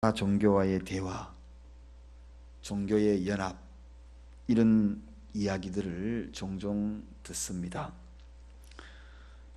종교와의 대화, 종교의 연합, 이런 이야기들을 종종 듣습니다.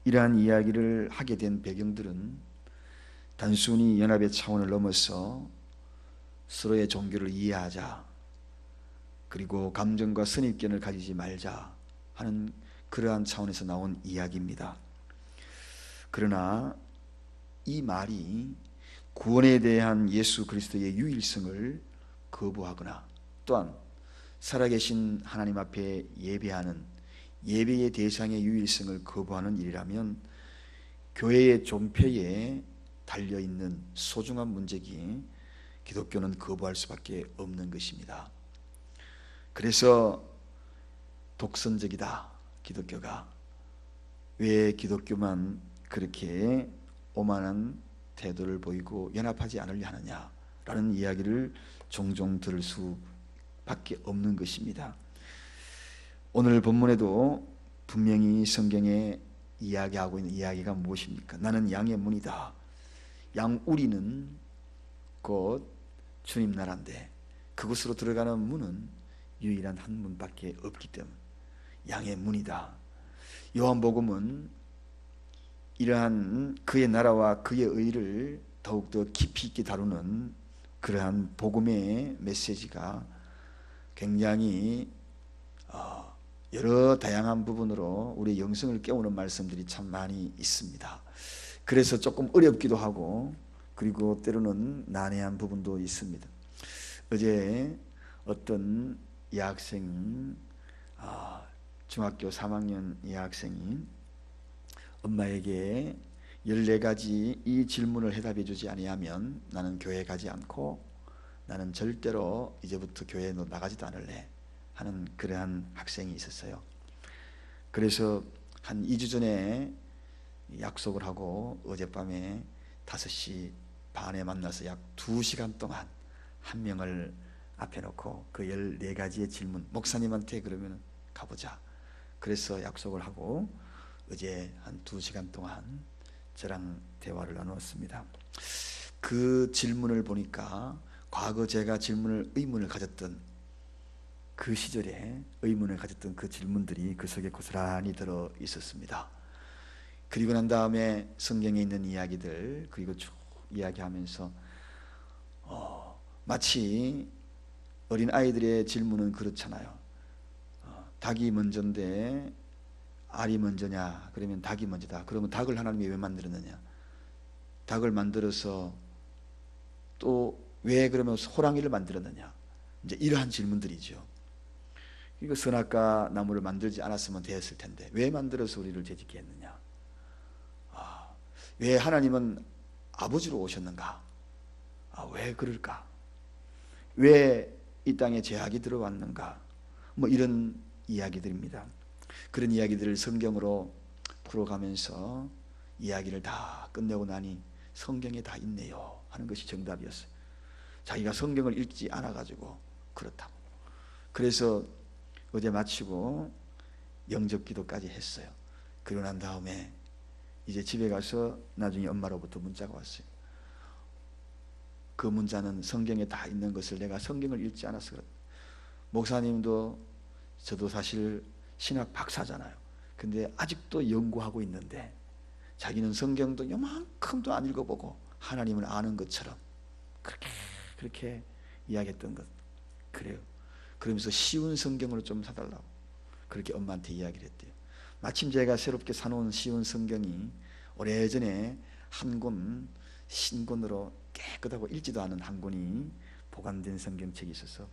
이러한 이야기를 하게 된 배경들은 단순히 연합의 차원을 넘어서 서로의 종교를 이해하자, 그리고 감정과 선입견을 가지지 말자 하는 그러한 차원에서 나온 이야기입니다. 그러나 이 말이 구원에 대한 예수 그리스도의 유일성을 거부하거나 또한 살아계신 하나님 앞에 예배하는 예배의 대상의 유일성을 거부하는 일이라면 교회의 존폐에 달려있는 소중한 문제기에 기독교는 거부할 수밖에 없는 것입니다. 그래서 독선적이다, 기독교가. 왜 기독교만 그렇게 오만한 태도를 보이고 연합하지 않으려 하느냐라는 이야기를 종종 들을 수밖에 없는 것입니다. 오늘 본문에도 분명히 성경에 이야기하고 있는 이야기가 무엇입니까? 나는 양의 문이다. 양우리는 곧 주님 나라인데 그곳으로 들어가는 문은 유일한 한 문밖에 없기 때문에 양의 문이다. 요한복음은 이러한 그의 나라와 그의 의를 더욱더 깊이 있게 다루는 그러한 복음의 메시지가 굉장히 여러 다양한 부분으로 우리의 영성을 깨우는 말씀들이 참 많이 있습니다. 그래서 조금 어렵기도 하고 그리고 때로는 난해한 부분도 있습니다. 어제 어떤 여학생이 중학교 3학년 여학생이 엄마에게 14가지 이 질문을 해답해 주지 아니하면 나는 교회 가지 않고 나는 절대로 이제부터 교회에 나가지도 않을래 하는 그러한 학생이 있었어요. 그래서 한 2주 전에 약속을 하고 어젯밤에 5시 반에 만나서 약 2시간 동안 한 명을 앞에 놓고 그 14가지의 질문, 목사님한테 그러면 가보자. 그래서 약속을 하고 어제 한 2시간 동안 저랑 대화를 나누었습니다. 그 질문을 보니까 과거 제가 의문을 가졌던 그 시절에 의문을 가졌던 그 질문들이 그 속에 고스란히 들어 있었습니다. 그리고 난 다음에 성경에 있는 이야기들 그리고 쭉 이야기하면서 마치 어린 아이들의 질문은 그렇잖아요. 닭이 먼저인데 알이 먼저냐? 그러면 닭이 먼저다. 그러면 닭을 하나님이 왜 만들었느냐? 닭을 만들어서 또 왜 그러면 호랑이를 만들었느냐? 이제 이러한 질문들이죠. 이거 선악과 나무를 만들지 않았으면 되었을 텐데 왜 만들어서 우리를 죄짓게 했느냐? 왜 하나님은 아버지로 오셨는가? 왜 그럴까? 왜 이 땅에 죄악이 들어왔는가? 뭐 이런 이야기들입니다. 그런 이야기들을 성경으로 풀어가면서 이야기를 다 끝내고 나니 성경에 다 있네요 하는 것이 정답이었어요. 자기가 성경을 읽지 않아가지고 그렇다고. 그래서 어제 마치고 영접기도까지 했어요. 그러고 난 다음에 이제 집에 가서 나중에 엄마로부터 문자가 왔어요. 그 문자는 성경에 다 있는 것을 내가 성경을 읽지 않아서 그렇다. 목사님도 저도 사실 신학 박사잖아요. 근데 아직도 연구하고 있는데 자기는 성경도 요만큼도 안 읽어보고 하나님을 아는 것처럼 그렇게 이야기했던 것. 그래요. 그러면서 쉬운 성경으로 좀 사달라고 그렇게 엄마한테 이야기를 했대요. 마침 제가 새롭게 사놓은 쉬운 성경이 오래전에 한 권 신권으로 깨끗하고 읽지도 않은 한 권이 보관된 성경책이 있어서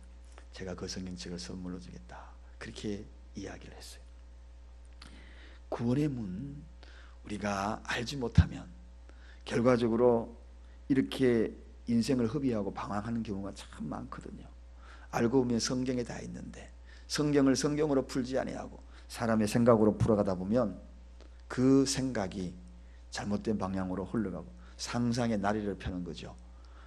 제가 그 성경책을 선물로 주겠다 그렇게 이야기를 했어요. 구원의 문 우리가 알지 못하면 결과적으로 이렇게 인생을 허비하고 방황하는 경우가 참 많거든요. 알고 보면 성경에 다 있는데 성경을 성경으로 풀지 아니하고 사람의 생각으로 풀어가다 보면 그 생각이 잘못된 방향으로 흘러가고 상상의 나래를 펴는 거죠.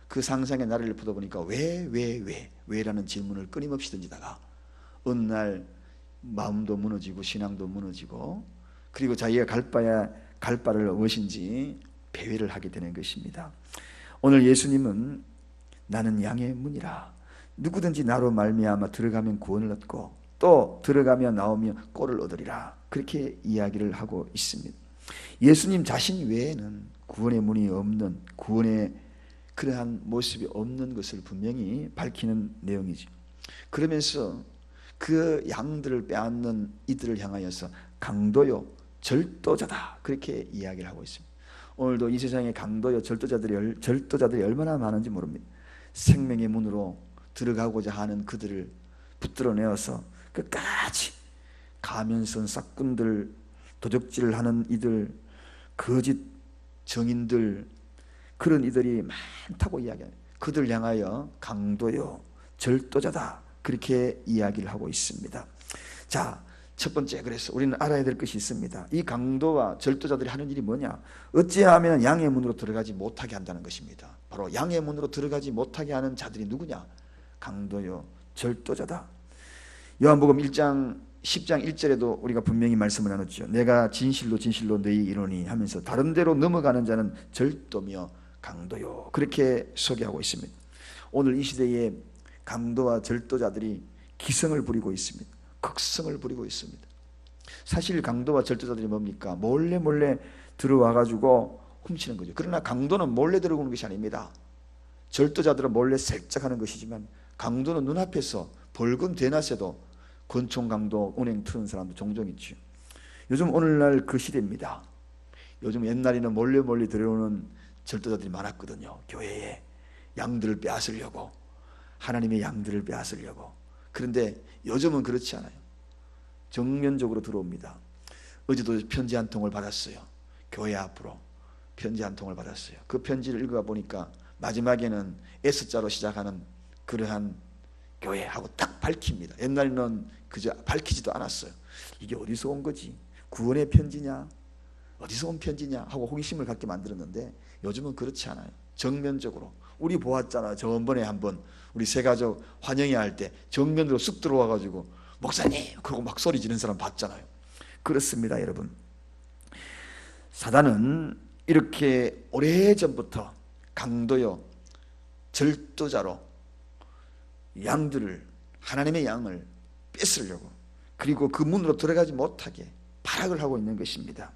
그 상상의 나래를 펴다 보니까 왜라는 질문을 끊임없이 던지다가 어느 날 마음도 무너지고 신앙도 무너지고 그리고 자기가 갈 바를 무엇인지 배회를 하게 되는 것입니다. 오늘 예수님은 나는 양의 문이라. 누구든지 나로 말미암아 들어가면 구원을 얻고 또 들어가며 나오며 꼴을 얻으리라. 그렇게 이야기를 하고 있습니다. 예수님 자신 외에는 구원의 문이 없는, 구원의 그러한 모습이 없는 것을 분명히 밝히는 내용이죠. 그러면서 그 양들을 빼앗는 이들을 향하여서 강도요 절도자다 그렇게 이야기를 하고 있습니다. 오늘도 이 세상에 강도요 절도자들이 얼마나 많은지 모릅니다. 생명의 문으로 들어가고자 하는 그들을 붙들어내어서 끝까지 가면선 싹꾼들, 도적질을 하는 이들, 거짓 정인들, 그런 이들이 많다고 이야기해요. 그들 향하여 강도요 절도자다 그렇게 이야기를 하고 있습니다. 자, 첫 번째, 그래서 우리는 알아야 될 것이 있습니다. 이 강도와 절도자들이 하는 일이 뭐냐? 어찌하면 양의 문으로 들어가지 못하게 한다는 것입니다. 바로 양의 문으로 들어가지 못하게 하는 자들이 누구냐? 강도요 절도자다. 요한복음 10장 1절에도 우리가 분명히 말씀을 나눴죠. 내가 진실로 진실로 너희 이르노니 하면서 다른 데로 넘어가는 자는 절도며 강도요 그렇게 소개하고 있습니다. 오늘 이 시대에 강도와 절도자들이 기성을 부리고 있습니다. 극성을 부리고 있습니다. 사실 강도와 절도자들이 뭡니까? 몰래 들어와 가지고 훔치는 거죠. 그러나 강도는 몰래 들어오는 것이 아닙니다. 절도자들은 몰래 살짝 하는 것이지만 강도는 눈앞에서 벌금 대낮에도 권총 강도 운행 트는 사람도 종종 있죠. 요즘 오늘날 그 시대입니다. 요즘 옛날에는 몰래 들어오는 절도자들이 많았거든요. 교회에 양들을 빼앗으려고, 하나님의 양들을 빼앗으려고. 그런데 요즘은 그렇지 않아요. 정면적으로 들어옵니다. 어제도 편지 한 통을 받았어요. 교회 앞으로 편지 한 통을 받았어요. 그 편지를 읽어가 보니까 마지막에는 S자로 시작하는 그러한 교회하고 딱 밝힙니다. 옛날에는 그저 밝히지도 않았어요. 이게 어디서 온 거지? 구원의 편지냐? 어디서 온 편지냐? 하고 호기심을 갖게 만들었는데 요즘은 그렇지 않아요. 정면적으로. 우리 보았잖아. 저번에 한번 우리 새가족 환영회 할 때 정면으로 쑥 들어와 가지고 목사님! 그러고 막 소리 지르는 사람 봤잖아요. 그렇습니다, 여러분. 사단은 이렇게 오래전부터 강도요 절도자로 양들을, 하나님의 양을 뺏으려고, 그리고 그 문으로 들어가지 못하게 발악을 하고 있는 것입니다.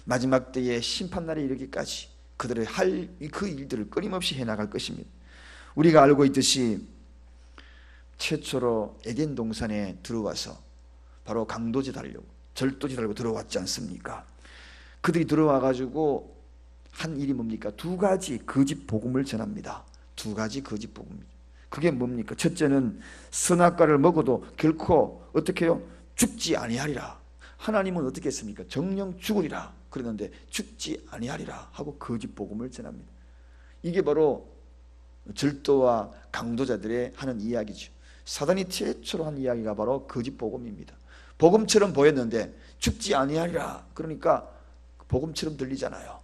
마지막 때에 심판날에 이르기까지 그들의 할 그 일들을 끊임없이 해나갈 것입니다. 우리가 알고 있듯이 최초로 에덴 동산에 들어와서 바로 강도짓 하려고, 절도짓 하려고 들어왔지 않습니까? 그들이 들어와 가지고 한 일이 뭡니까? 두 가지 거짓 복음을 전합니다. 두 가지 거짓 복음입니다. 그게 뭡니까? 첫째는 선악과를 먹어도 결코 어떻게 해요? 죽지 아니하리라. 하나님은 어떻게 했습니까? 정령 죽으리라 그러는데 죽지 아니하리라 하고 거짓 복음을 전합니다. 이게 바로 절도와 강도자들의 하는 이야기죠. 사단이 최초로 한 이야기가 바로 거짓 복음입니다. 복음처럼 보였는데 죽지 아니하리라 그러니까 복음처럼 들리잖아요.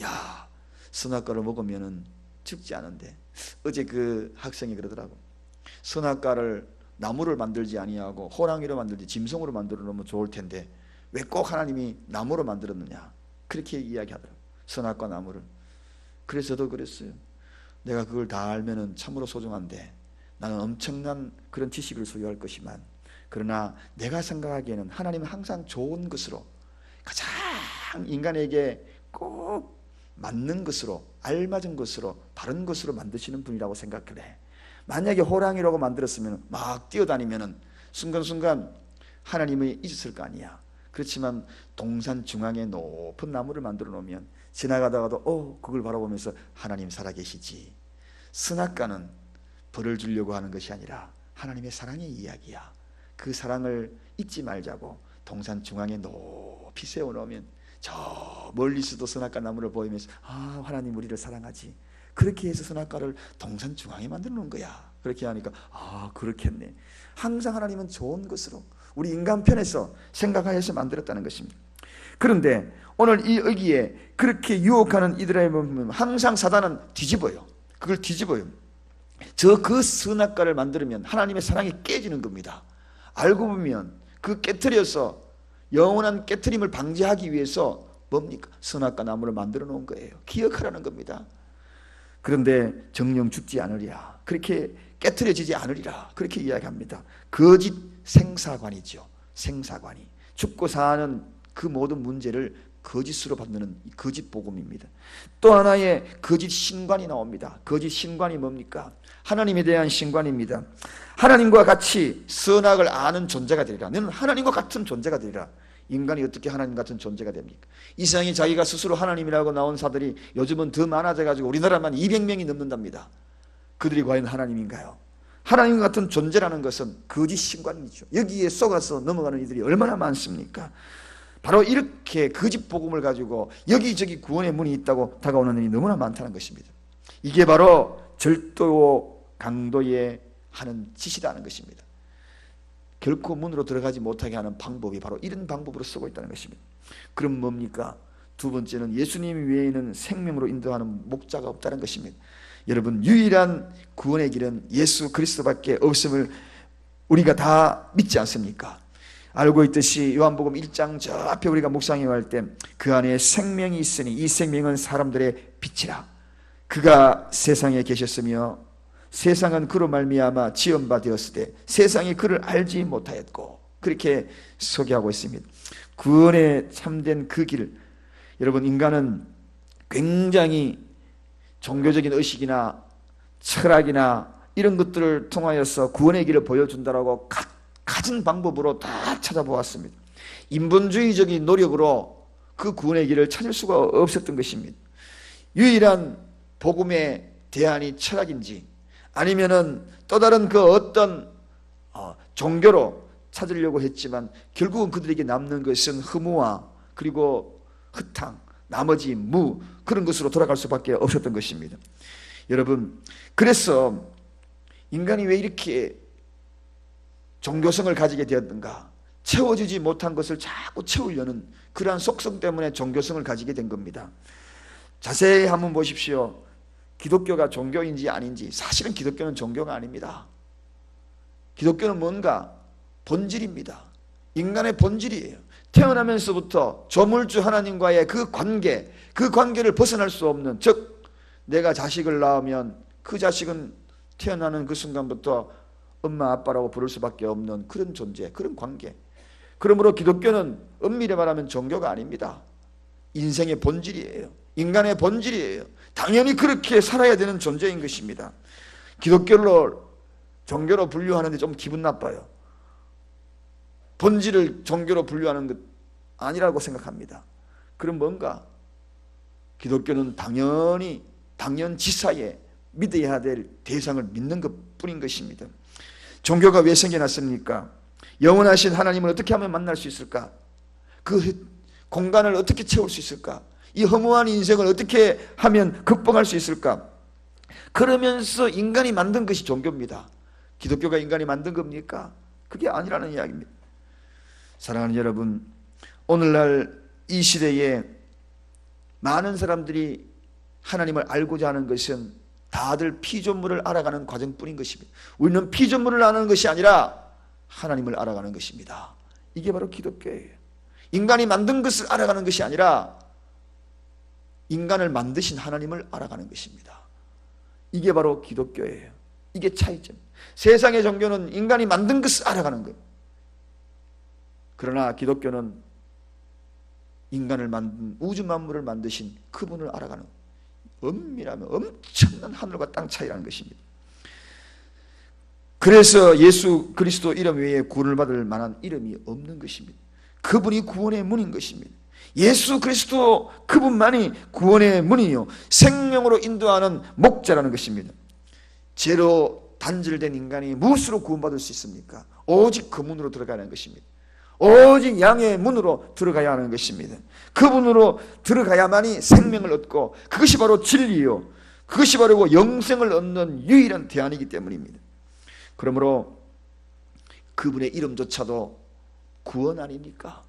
야, 선악과를 먹으면은 죽지 않은데, 어제 그 학생이 그러더라고. 선악과를 나무를 만들지 아니하고 호랑이로 만들지 짐승으로 만들어 놓으면 좋을 텐데 왜 꼭 하나님이 나무로 만들었느냐, 그렇게 이야기하더라고. 선악과 나무를. 그래서 저도 그랬어요. 내가 그걸 다 알면은 참으로 소중한데 나는 엄청난 그런 지식을 소유할 것이만, 그러나 내가 생각하기에는 하나님은 항상 좋은 것으로, 가장 인간에게 꼭 맞는 것으로, 알맞은 것으로, 바른 것으로 만드시는 분이라고 생각을 해. 만약에 호랑이라고 만들었으면 막 뛰어다니면은 순간순간 하나님이 잊었을 거 아니야. 그렇지만 동산 중앙에 높은 나무를 만들어 놓으면 지나가다가도 그걸 바라보면서 하나님 살아계시지. 선악과는 벌을 주려고 하는 것이 아니라 하나님의 사랑의 이야기야. 그 사랑을 잊지 말자고 동산 중앙에 높이 세워놓으면 저 멀리서도 선악과 나무를 보이면서 하나님 우리를 사랑하지. 그렇게 해서 선악과를 동산 중앙에 만들어 놓은 거야. 그렇게 하니까 그렇겠네. 항상 하나님은 좋은 것으로 우리 인간 편에서 생각하여서 만들었다는 것입니다. 그런데 오늘 이 여기에 그렇게 유혹하는 이들의 보면 항상 사단은 뒤집어요. 그걸 뒤집어요. 그 선악과를 만들면 하나님의 사랑이 깨지는 겁니다. 알고 보면 그 깨트려서 영원한 깨트림을 방지하기 위해서 뭡니까? 선악과 나무를 만들어 놓은 거예요. 기억하라는 겁니다. 그런데 정령 죽지 않으리라, 그렇게 깨트려지지 않으리라, 그렇게 이야기합니다. 거짓 생사관이죠. 생사관이 죽고 사는 그 모든 문제를 거짓으로 받는 거짓 복음입니다. 또 하나의 거짓 신관이 나옵니다. 거짓 신관이 뭡니까? 하나님에 대한 신관입니다. 하나님과 같이 선악을 아는 존재가 되리라. 너는 하나님과 같은 존재가 되리라. 인간이 어떻게 하나님 같은 존재가 됩니까? 이 세상에 자기가 스스로 하나님이라고 나온 자들이 요즘은 더 많아져가지고 우리나라만 200명이 넘는답니다. 그들이 과연 하나님인가요? 하나님 같은 존재라는 것은 거짓 신관이죠. 여기에 속아서 넘어가는 이들이 얼마나 많습니까? 바로 이렇게 거짓 복음을 가지고 여기저기 구원의 문이 있다고 다가오는 일이 너무나 많다는 것입니다. 이게 바로 절도 강도에 하는 짓이라는 것입니다. 결코 문으로 들어가지 못하게 하는 방법이 바로 이런 방법으로 쓰고 있다는 것입니다. 그럼 뭡니까? 두 번째는 예수님 외에는 생명으로 인도하는 목자가 없다는 것입니다. 여러분, 유일한 구원의 길은 예수 그리스도밖에 없음을 우리가 다 믿지 않습니까? 알고 있듯이 요한복음 1장 저 앞에 우리가 묵상해 갈 때 그 안에 생명이 있으니 이 생명은 사람들의 빛이라. 그가 세상에 계셨으며 세상은 그로 말미암아 지은 바 되었으되 세상이 그를 알지 못하였고, 그렇게 소개하고 있습니다. 구원에 참된 그 길, 여러분, 인간은 굉장히 종교적인 의식이나 철학이나 이런 것들을 통하여서 구원의 길을 보여준다라고 갖은 방법으로 다 찾아보았습니다. 인본주의적인 노력으로 그 구원의 길을 찾을 수가 없었던 것입니다. 유일한 복음의 대안이 철학인지 아니면은 또 다른 그 어떤 종교로 찾으려고 했지만 결국은 그들에게 남는 것은 허무와 그리고 흙탕, 나머지 무, 그런 것으로 돌아갈 수밖에 없었던 것입니다. 여러분, 그래서 인간이 왜 이렇게 종교성을 가지게 되었는가? 채워지지 못한 것을 자꾸 채우려는 그러한 속성 때문에 종교성을 가지게 된 겁니다. 자세히 한번 보십시오. 기독교가 종교인지 아닌지. 사실은 기독교는 종교가 아닙니다. 기독교는 뭔가? 본질입니다. 인간의 본질이에요. 태어나면서부터 조물주 하나님과의 그 관계, 그 관계를 벗어날 수 없는, 즉 내가 자식을 낳으면 그 자식은 태어나는 그 순간부터 엄마 아빠라고 부를 수밖에 없는 그런 존재, 그런 관계. 그러므로 기독교는 엄밀히 말하면 종교가 아닙니다. 인생의 본질이에요. 인간의 본질이에요. 당연히 그렇게 살아야 되는 존재인 것입니다. 기독교로 종교로 분류하는데 좀 기분 나빠요. 본질을 종교로 분류하는 것 아니라고 생각합니다. 그럼 뭔가? 기독교는 당연지사에 믿어야 될 대상을 믿는 것뿐인 것입니다. 종교가 왜 생겨났습니까? 영원하신 하나님을 어떻게 하면 만날 수 있을까? 그 공간을 어떻게 채울 수 있을까? 이 허무한 인생을 어떻게 하면 극복할 수 있을까? 그러면서 인간이 만든 것이 종교입니다. 기독교가 인간이 만든 겁니까? 그게 아니라는 이야기입니다. 사랑하는 여러분, 오늘날 이 시대에 많은 사람들이 하나님을 알고자 하는 것은 다들 피조물을 알아가는 과정뿐인 것입니다. 우리는 피조물을 아는 것이 아니라 하나님을 알아가는 것입니다. 이게 바로 기독교예요. 인간이 만든 것을 알아가는 것이 아니라 인간을 만드신 하나님을 알아가는 것입니다. 이게 바로 기독교예요. 이게 차이점. 세상의 종교는 인간이 만든 것을 알아가는 거예요. 그러나 기독교는 인간을 만든, 우주 만물을 만드신 그분을 알아가는, 엄밀하면 엄청난 하늘과 땅 차이라는 것입니다. 그래서 예수 그리스도 이름 외에 구원을 받을 만한 이름이 없는 것입니다. 그분이 구원의 문인 것입니다. 예수 그리스도 그분만이 구원의 문이요, 생명으로 인도하는 목자라는 것입니다. 죄로 단절된 인간이 무엇으로 구원받을 수 있습니까? 오직 그 문으로 들어가는 것입니다. 오직 양의 문으로 들어가야 하는 것입니다. 그분으로 들어가야만이 생명을 얻고, 그것이 바로 진리요, 그것이 바로 영생을 얻는 유일한 대안이기 때문입니다. 그러므로 그분의 이름조차도 구원 아닙니까?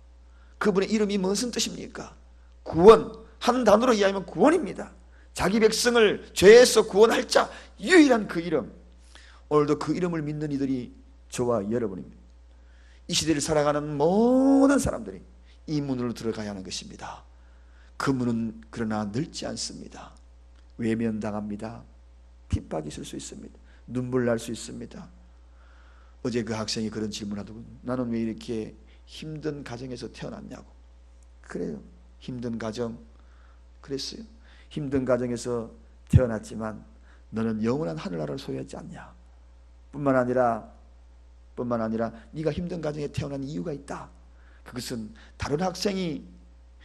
그분의 이름이 무슨 뜻입니까? 구원, 한 단어로 이야기하면 구원입니다. 자기 백성을 죄에서 구원할 자, 유일한 그 이름. 오늘도 그 이름을 믿는 이들이 저와 여러분입니다. 이 시대를 살아가는 모든 사람들이 이 문으로 들어가야 하는 것입니다. 그 문은 그러나 넓지 않습니다. 외면당합니다. 핍박이 있을 수 있습니다. 눈물 날 수 있습니다. 어제 그 학생이 그런 질문하더군요. 나는 왜 이렇게 힘든 가정에서 태어났냐고. 그래요. 힘든 가정. 그랬어요. 힘든 가정에서 태어났지만 너는 영원한 하늘나라를 소유하지 않냐. 뿐만 아니라 네가 힘든 가정에 태어난 이유가 있다. 그것은 다른 학생이,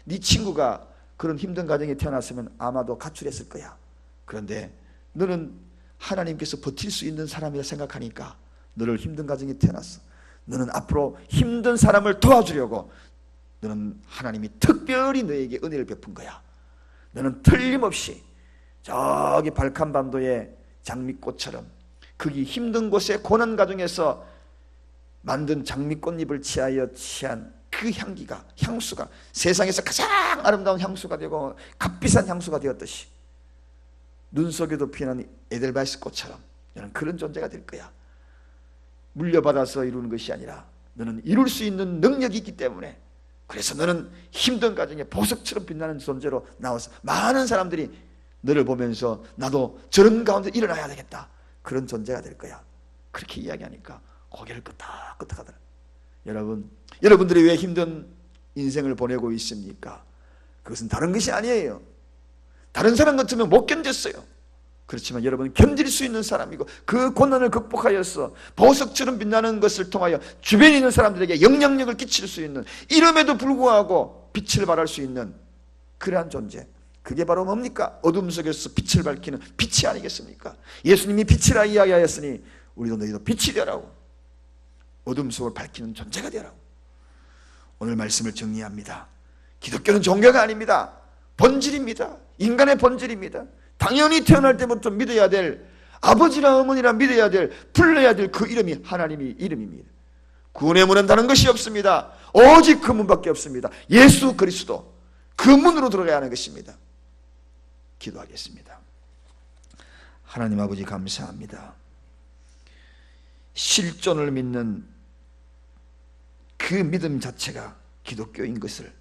네 친구가 그런 힘든 가정에 태어났으면 아마도 가출했을 거야. 그런데 너는 하나님께서 버틸 수 있는 사람이라 생각하니까 너를 힘든 가정에 태어났어. 너는 앞으로 힘든 사람을 도와주려고 너는 하나님이 특별히 너에게 은혜를 베푼 거야. 너는 틀림없이 저기 발칸반도의 장미꽃처럼 거기 힘든 곳에 고난 가정에서 만든 장미꽃잎을 취한 그 향수가 세상에서 가장 아름다운 향수가 되고 값비싼 향수가 되었듯이 눈 속에도 피어난 에델바이스 꽃처럼 너는 그런 존재가 될 거야. 물려받아서 이루는 것이 아니라 너는 이룰 수 있는 능력이 있기 때문에, 그래서 너는 힘든 가정에 보석처럼 빛나는 존재로 나와서 많은 사람들이 너를 보면서 나도 저런 가운데 일어나야 되겠다, 그런 존재가 될 거야. 그렇게 이야기하니까 고개를 끄덕끄덕하더라. 여러분들이 왜 힘든 인생을 보내고 있습니까? 그것은 다른 것이 아니에요. 다른 사람 같으면 못 견뎠어요. 그렇지만 여러분은 견딜 수 있는 사람이고 그 고난을 극복하여서 보석처럼 빛나는 것을 통하여 주변에 있는 사람들에게 영향력을 끼칠 수 있는, 이름에도 불구하고 빛을 발할 수 있는 그러한 존재. 그게 바로 뭡니까? 어둠 속에서 빛을 밝히는 빛이 아니겠습니까? 예수님이 빛이라 이야기하였으니 우리도 너희도 빛이 되라고, 어둠 속을 밝히는 존재가 되라고. 오늘 말씀을 정리합니다. 기독교는 종교가 아닙니다. 본질입니다. 인간의 본질입니다. 당연히 태어날 때부터 믿어야 될, 아버지랑 어머니랑 믿어야 될, 불러야 될 그 이름이 하나님의 이름입니다. 구원의 문은 다른 것이 없습니다. 오직 그 문밖에 없습니다. 예수 그리스도, 그 문으로 들어가야 하는 것입니다. 기도하겠습니다. 하나님 아버지 감사합니다. 실존을 믿는 그 믿음 자체가 기독교인 것을